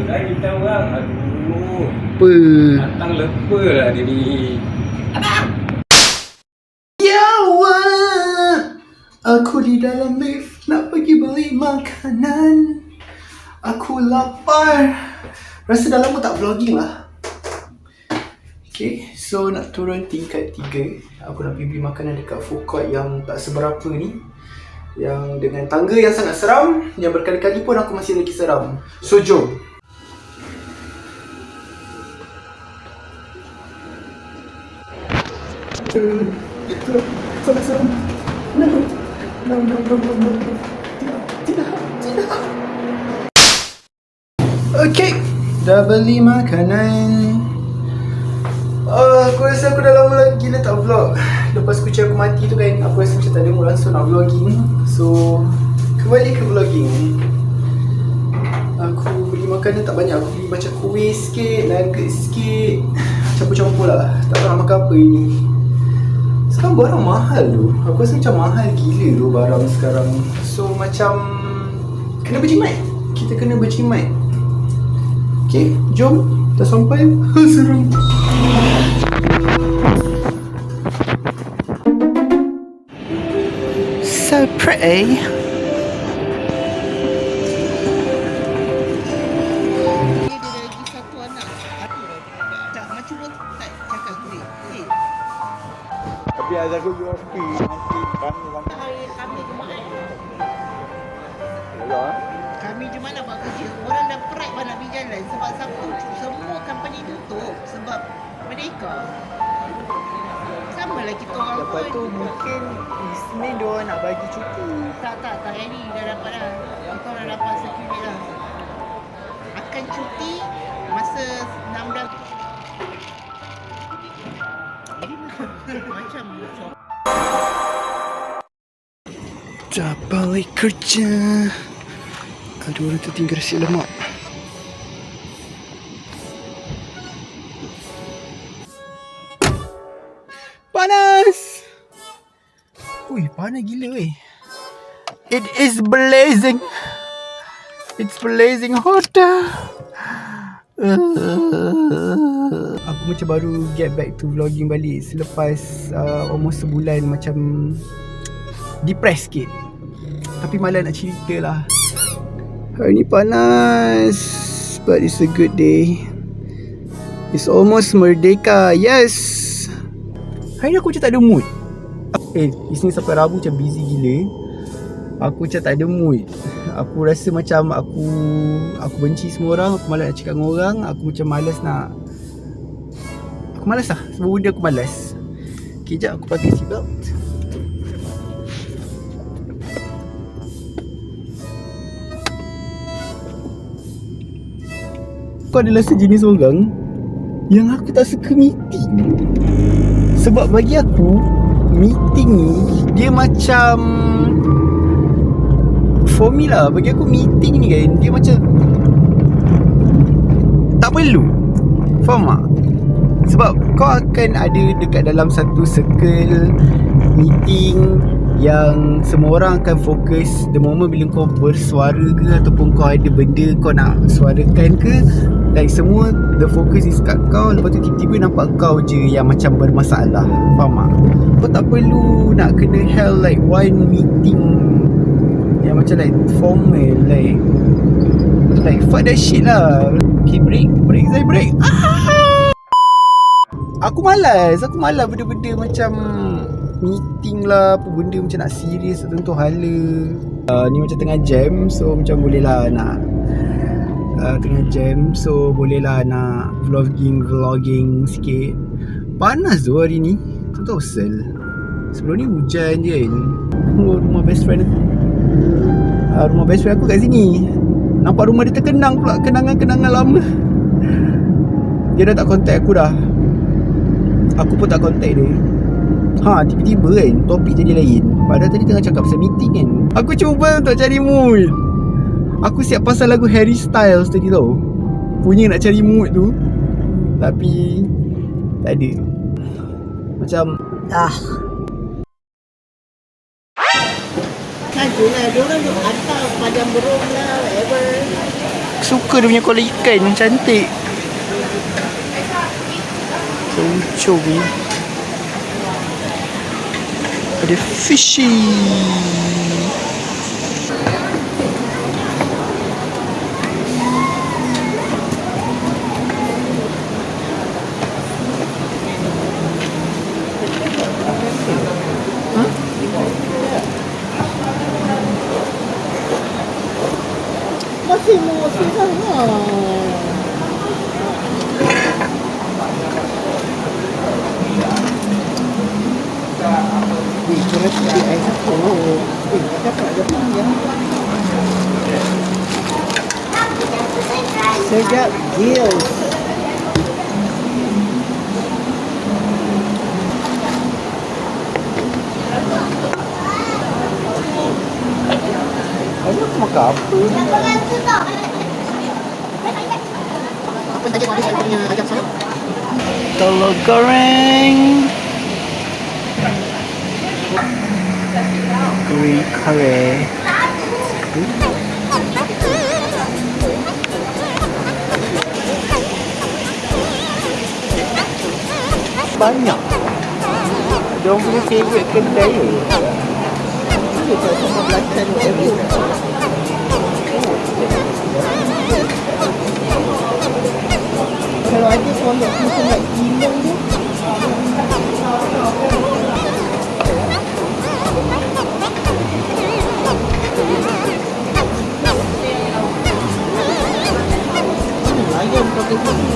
lagi tahu orang. Aduh. Apa? Datang lepa lah dia ni. Ya Allah, aku di dalam lift nak pergi beli makanan. Aku lapar. Rasa dah lama tak vlogging lah. Okay, so nak turun tingkat 3. Aku nak pergi beli makanan dekat food court yang tak seberapa ni, yang dengan tangga yang sangat seram, yang berkali-kali pun aku masih lagi seram. So jom. Itu sangat seram. No. Tidak. Okay, dah beli makanan. Aku rasa aku dah lama lagi gila tak vlog. Lepas kucing aku mati tu kan, aku rasa macam tak ada mood langsung nak vlogging. So, kembali ke vlogging. Aku beli makanan tak banyak. Aku beli macam kuih sikit, nugget sikit, campur-campur lah. Tak tahu nak makan apa ini. Sekarang barang mahal tu. Aku rasa macam mahal gila tu barang sekarang. So, macam kena berjimat. Kita kena berjimat. Okay, jom. Dah sampai. Seram. So pretty. Dia ada lagi satu anak. Tak, macam pun tak cakap duit. Tapi ada aku jual kopi, nanti kami nanti. Hari kami Jumaat. Ya. Kami Jumaat nak buat kerja. Orang dah pride nak pergi jalan sebab Sabtu semua company tutup sebab Merdeka. Sama lah kita orang Lepas pun. tu mungkin Isnin diorang nak bagi cuti. Tak, hari ni dah dapat dah. Kita orang dah dapat security dah. Akan cuti masa 16. Jadi macam Dah balik kerja. Ada orang tertinggal nasi lemak. Panas! Ui, panas gila weh. It is blazing. It's blazing hot. Aku macam baru get back to vlogging balik selepas almost sebulan macam depressed sikit. Tapi malah nak cerita lah. Hari ni panas, but it's a good day. It's almost Merdeka, yes. Hari ni aku macam tak ada mood. Isnin sampai Rabu macam busy gila. Aku macam tak ada mood. Aku rasa macam aku benci semua orang. Aku malas nak cakap dengan orang. Aku macam malas nak. Aku malas lah. Semua benda aku malas. Okay, jap aku pakai seatbelt. Kau adalah sejenis orang yang aku tak suka meeting. Sebab bagi aku, meeting ni dia macam, for me lah, bagi aku meeting ni kan, dia macam tak perlu. Faham tak? Sebab kau akan ada dekat dalam satu circle meeting yang semua orang akan fokus. The moment bila kau bersuara ke ataupun kau ada benda kau nak suarakan ke, like semua the focus is kat kau. Lepas tu tiba-tiba nampak kau je yang macam bermasalah. Faham tak? Kau tak perlu nak kena held like one meeting yang macam like formal. Like fuck that shit lah. Okay, break Zai, break. Aku malas benda-benda macam meeting lah, apa benda macam nak serius tentu hala. Ni macam tengah jam, so macam boleh lah nak tengah jam, so boleh lah nak vlogging sikit. Panas tu hari ni, tak tahu sel. Sebelum ni hujan je kan. Rumah best friend aku, rumah best friend aku kat sini. Nampak rumah dia terkenang pula, kenangan-kenangan lama. Dia dah tak contact aku dah. Aku pun tak contact dia. Tiba-tiba kan topik jadi lain. Padahal tadi tengah cakap pasal meeting kan. Aku cuba untuk cari mood. Aku siap pasal lagu Harry Styles tadi tau, punya nak cari mood tu. Tapi tak ada. Macam kan tu lah. Diorang duk hantar padang burung lah, whatever. suka dia punya kolam ikan yang cantik. Lucu ni. Ada fishy. Masih sangat. Kurang sedikit air satu. Dapat ya. Sedap gills. Ayah aku makan apa? Apa tadi kau ada punya ayam sayur? Telur goreng. Green curry. Banyak. Dia orang punya favourite kedai. Dia tak sama belacan every. Kalau ada pondok macam nak gilong tu. Ayam pakai sini.